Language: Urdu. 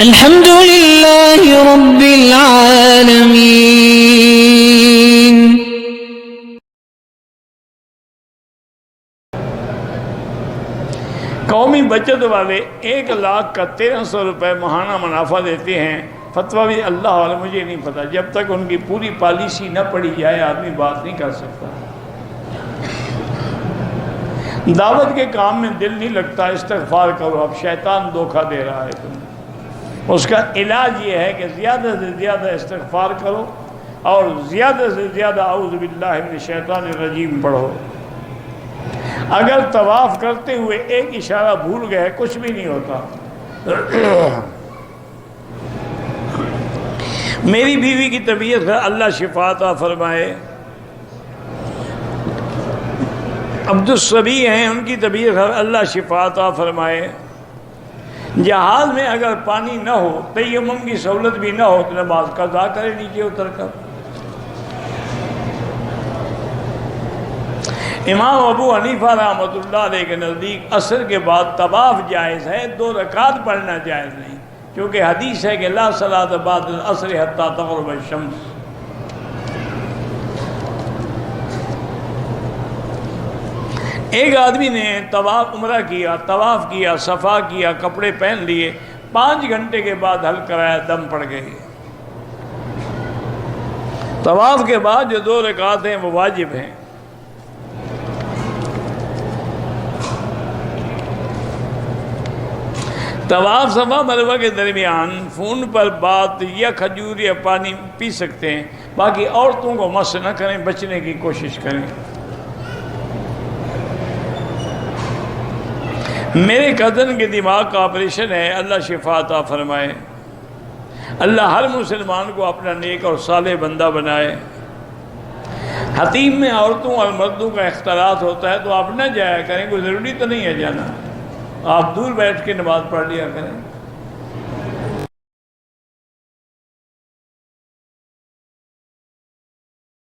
الحمد لله رب العالمين. قومی بچت والے 1,00,000 کا 1300 روپے ماہانہ منافع دیتے ہیں. فتویٰ بھی اللہ والے مجھے نہیں پتا، جب تک ان کی پوری پالیسی نہ پڑھی جائے آدمی بات نہیں کر سکتا. دعوت کے کام میں دل نہیں لگتا، استغفار کرو، اب شیطان دھوکہ دے رہا ہے تمہیں. اس کا علاج یہ ہے کہ زیادہ سے زیادہ استغفار کرو اور زیادہ سے زیادہ اعوذ باللہ من الشیطان الرجیم پڑھو. اگر طواف کرتے ہوئے ایک اشارہ بھول گئے کچھ بھی نہیں ہوتا. میری بیوی کی طبیعت ہے، اللہ شفا عطا فرمائے. عبدالصبی ہیں، ان کی طبیعت ہے، اللہ شفا عطا فرمائے. جہاز میں اگر پانی نہ ہو، تیمم کی سہولت بھی نہ ہو تو نماز قضا کرے نیچے اتر کر. امام ابو حنیفہ رحمۃ اللہ علیہ کے نزدیک عصر کے بعد طواف جائز ہے، 2 رکعت پڑھنا جائز نہیں، کیونکہ حدیث ہے کہ لا صلاۃ بعد العصر حتی تغرب الشمس. ایک آدمی نے عمرہ کیا، طواف کیا، صفا کیا، کپڑے پہن لیے، 5 گھنٹے کے بعد حل کرایا، دم پڑ گئی. طواف کے بعد جو 2 رکعت ہیں وہ واجب ہیں. طواف صفا مروہ کے درمیان فون پر بات یا کھجور یا پانی پی سکتے ہیں، باقی عورتوں کو مس نہ کریں، بچنے کی کوشش کریں. میرے کزن کے دماغ کا آپریشن ہے، اللہ شفا عطا فرمائے. اللہ ہر مسلمان کو اپنا نیک اور صالح بندہ بنائے. حتیم میں عورتوں اور مردوں کا اختلاط ہوتا ہے تو آپ نہ جایا کریں، کوئی ضروری تو نہیں ہے جانا، آپ دور بیٹھ کے نماز پڑھ لیا کریں.